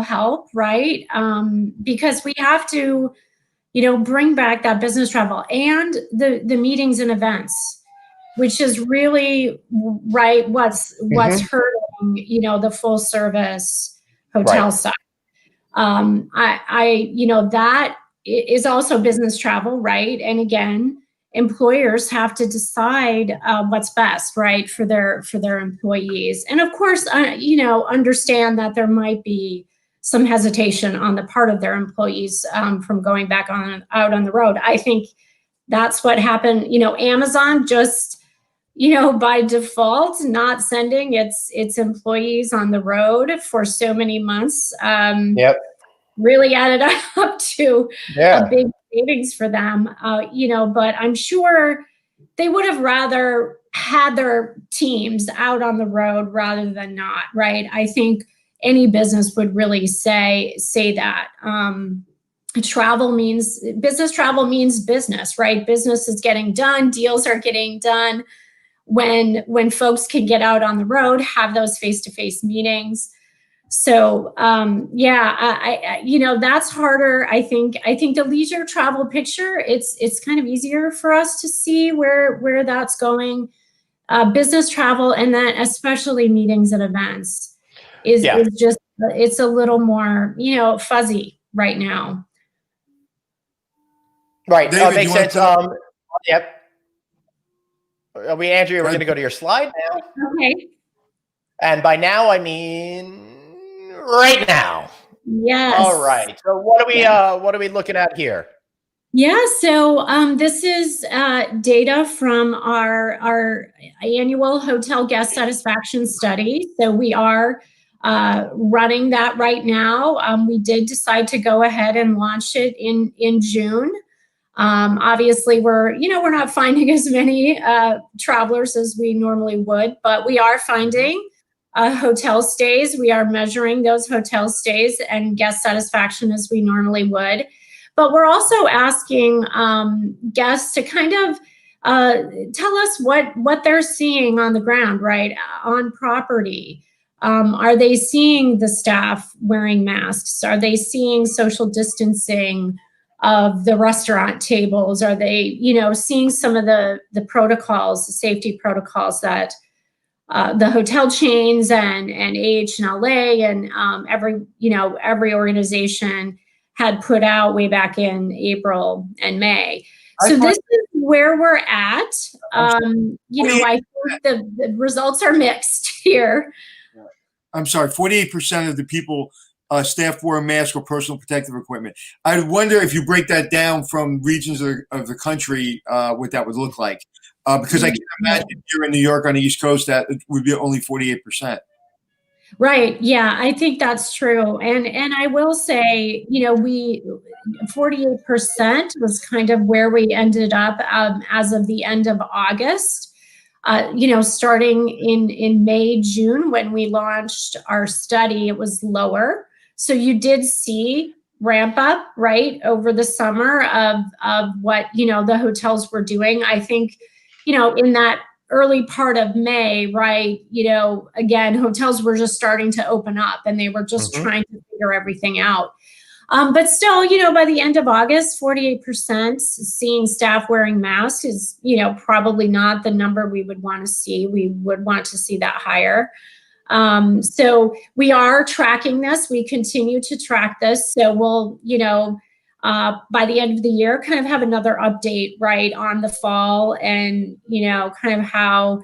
help, right? Because we have to, bring back that business travel and the meetings and events, which is really right. What's hurting, the full service hotel side. That is also business travel, right? And again, employers have to decide what's best, right, for their employees. And of course, understand that there might be some hesitation on the part of their employees from going back out on the road. I think that's what happened. Amazon just, by default, not sending its employees on the road for so many months. Really added up to a big savings for them, but I'm sure they would have rather had their teams out on the road rather than not, right? I think any business would really say that. Business travel means business, right? Business is getting done, deals are getting done when folks can get out on the road, have those face-to-face meetings. So, that's harder. I think the leisure travel picture, it's kind of easier for us to see where that's going. Business travel, and then especially meetings and events is just, it's a little more, fuzzy right now. Right. David, Makes you want sense. to- Yep. Andrea, we're going to go to your slide now. Okay. And by now, I mean right now. Yes. All right. So what are we looking at here? Yeah, so this is data from our annual hotel guest satisfaction study. So we are running that right now. We did decide to go ahead and launch it in June. Obviously, we're not finding as many travelers as we normally would, but we are finding hotel stays. We are measuring those hotel stays and guest satisfaction as we normally would. But we're also asking guests to kind of tell us what they're seeing on the ground, right, on property. Are they seeing the staff wearing masks? Are they seeing social distancing of the restaurant tables? Are they, seeing some of the protocols, the safety protocols that the hotel chains and AHLA and every organization had put out way back in April and May. So this is where we're at. I think the results are mixed here. I'm sorry, 48% of the people, staff wore a mask or personal protective equipment. I wonder if you break that down from regions of the country, what that would look like. Because I can imagine here in New York on the East Coast, that it would be only 48%. Right. Yeah, I think that's true. And I will say, 48% was kind of where we ended up as of the end of August. Starting in May, June, when we launched our study, it was lower. So you did see ramp up, right, over the summer of what, the hotels were doing. I think, in that early part of May, right, again, hotels were just starting to open up and they were just trying to figure everything out. But still, by the end of August, 48% seeing staff wearing masks is, probably not the number we would want to see. We would want to see that higher. So we are tracking this. We continue to track this. So we'll, by the end of the year, kind of have another update, right, on the fall and, kind of how,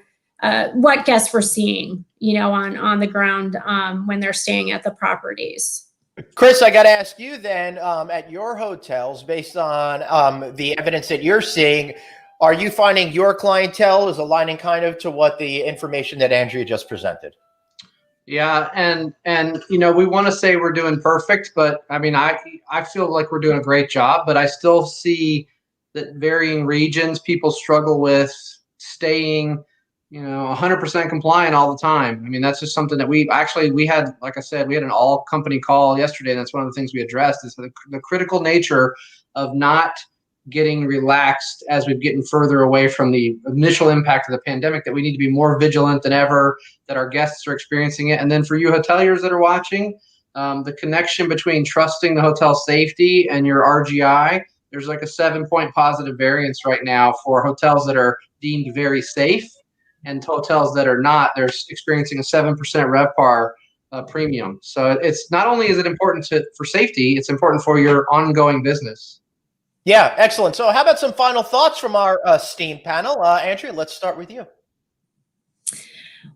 what guests we're seeing, on the ground when they're staying at the properties. Chris, I got to ask you then, at your hotels, based on the evidence that you're seeing, are you finding your clientele is aligning kind of to what the information that Andrea just presented? Yeah, and we want to say we're doing perfect, but I mean, I feel like we're doing a great job, but I still see that varying regions, people struggle with staying 100% compliant all the time. I mean, that's just something that we had, like I said, we had an all company call yesterday. And that's one of the things we addressed is the critical nature of not getting relaxed as we've gotten further away from the initial impact of the pandemic, that we need to be more vigilant than ever, that our guests are experiencing it. And then for you hoteliers that are watching, the connection between trusting the hotel safety and your RGI, there's like a 7-point positive variance right now for hotels that are deemed very safe. And hotels that are not, they're experiencing a 7% RevPAR premium. So it's not only is it important for safety, it's important for your ongoing business. Yeah, excellent. So how about some final thoughts from our esteemed panel? Andrea, let's start with you.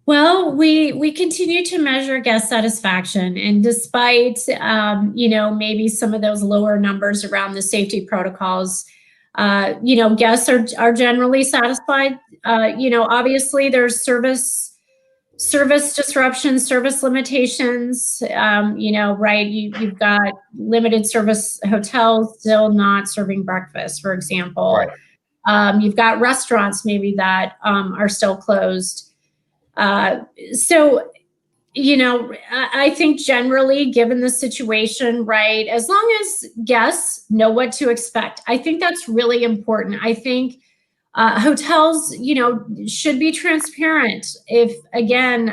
Well, we continue to measure guest satisfaction, and despite maybe some of those lower numbers around the safety protocols, guests are generally satisfied. Obviously there's service disruptions, service limitations. Right? You've got limited service hotels still not serving breakfast, for example. Right. You've got restaurants maybe that are still closed. So, I think generally, given the situation, right, as long as guests know what to expect, I think that's really important. I think hotels, should be transparent. If, again,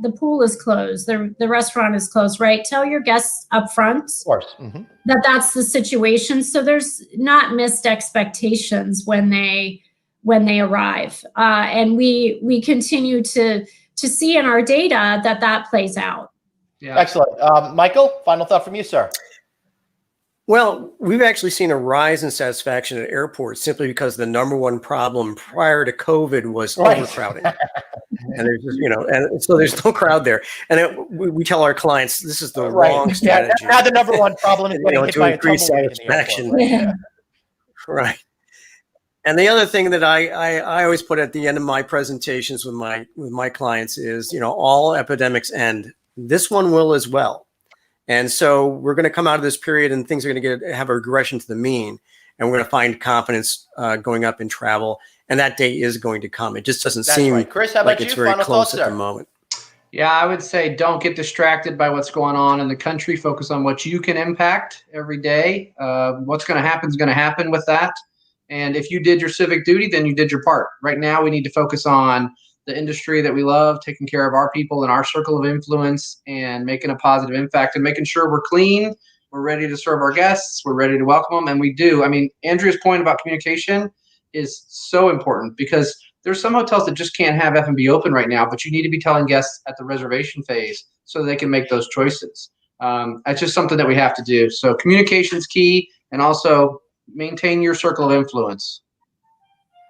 the pool is closed, the restaurant is closed, right? Tell your guests up front, of course, that that's the situation. So there's not missed expectations when they arrive. And we continue to see in our data that plays out. Yeah. Excellent. Michael, final thought from you, sir. Well, we've actually seen a rise in satisfaction at airports simply because the number one problem prior to COVID was overcrowding. And there's just, and so there's no crowd there. And we tell our clients this is the wrong strategy. Now the number one problem is getting hit by a increase tumbleweed in the airport. Yeah. Right. And the other thing that I always put at the end of my presentations with my clients is, all epidemics end. This one will as well. And so we're going to come out of this period and things are going to have a regression to the mean. And we're going to find confidence going up in travel. And that day is going to come. It just doesn't seem right. Chris, how like about it's you? very Final close thoughts, at sir? the moment. Yeah, I would say don't get distracted by what's going on in the country. Focus on what you can impact every day. What's going to happen is going to happen with that. And if you did your civic duty, then you did your part. Right now, we need to focus on the industry that we love, taking care of our people in our circle of influence and making a positive impact and making sure we're clean, we're ready to serve our guests, we're ready to welcome them. And we do. I mean, Andrea's point about communication is so important because there's some hotels that just can't have F&B open right now, but you need to be telling guests at the reservation phase so they can make those choices. That's just something that we have to do. So communication's key, and also maintain your circle of influence.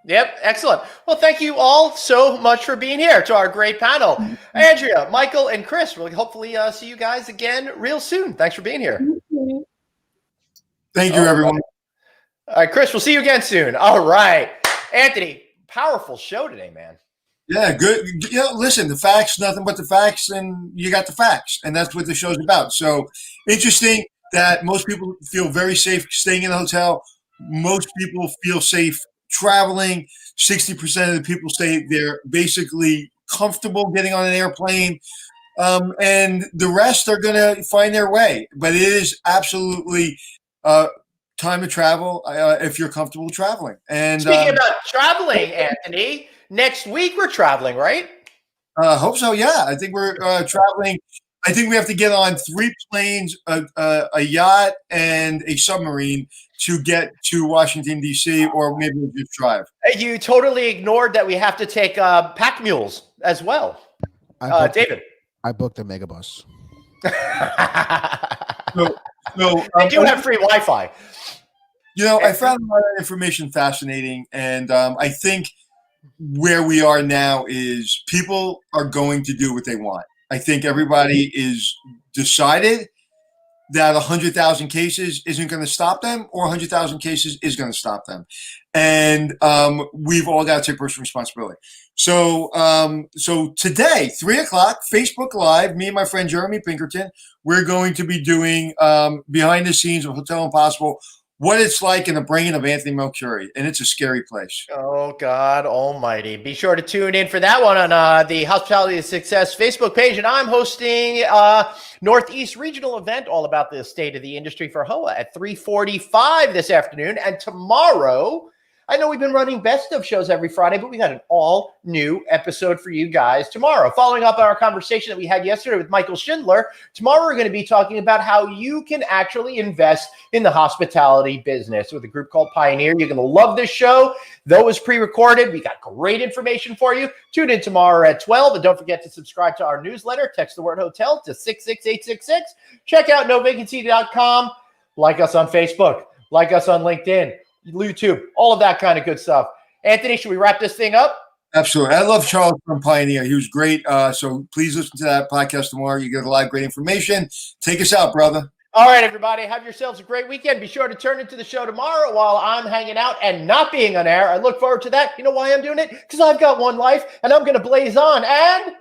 Yep, excellent. Well, thank you all so much for being here to our great panel. Andrea, Michael, and Chris, we'll hopefully see you guys again real soon. Thanks for being here. Thank you, everyone. All right, Chris, we'll see you again soon. All right. Anthony, powerful show today, man. Yeah, good. Listen, the facts, nothing but the facts, and you got the facts. And that's what the show's about. So interesting that most people feel very safe staying in a hotel. Most people feel safe traveling. 60% of the people say they're basically comfortable getting on an airplane. And the rest are going to find their way. But it is absolutely time to travel if you're comfortable traveling. And speaking about traveling, Anthony, next week we're traveling, right? Hope so. Yeah, I think we're traveling. I think we have to get on 3 planes, a yacht, and a submarine to get to Washington, D.C., or maybe we'll just drive. You totally ignored that we have to take pack mules as well. David. I booked a megabus. They do have free Wi-Fi. I found a lot of information fascinating, and I think where we are now is people are going to do what they want. I think everybody is decided that 100,000 cases isn't going to stop them, or 100,000 cases is going to stop them. And we've all got to take personal responsibility. So today, 3:00, Facebook Live, me and my friend Jeremy Pinkerton, we're going to be doing behind the scenes of Hotel Impossible, what it's like in the brain of Anthony Melchiori, and it's a scary place. Oh, God almighty. Be sure to tune in for that one on the Hospitality of Success Facebook page. And I'm hosting Northeast Regional event all about the state of the industry for AAHOA at 3:45 this afternoon. And tomorrow, I know we've been running best of shows every Friday, but we got an all new episode for you guys tomorrow. Following up on our conversation that we had yesterday with Michael Schindler, tomorrow we're going to be talking about how you can actually invest in the hospitality business with a group called Pioneer. You're going to love this show. Though it's pre-recorded, we got great information for you. Tune in tomorrow at 12, and don't forget to subscribe to our newsletter. Text the word hotel to 66866. Check out novacancy.com. Like us on Facebook. Like us on LinkedIn. YouTube, all of that kind of good stuff. Anthony, should we wrap this thing up? Absolutely. I love Charles from Pioneer. He was great. So please listen to that podcast tomorrow. You get a lot of great information. Take us out, brother. All right, everybody. Have yourselves a great weekend. Be sure to turn into the show tomorrow while I'm hanging out and not being on air. I look forward to that. You know why I'm doing it? Because I've got one life, and I'm going to blaze on and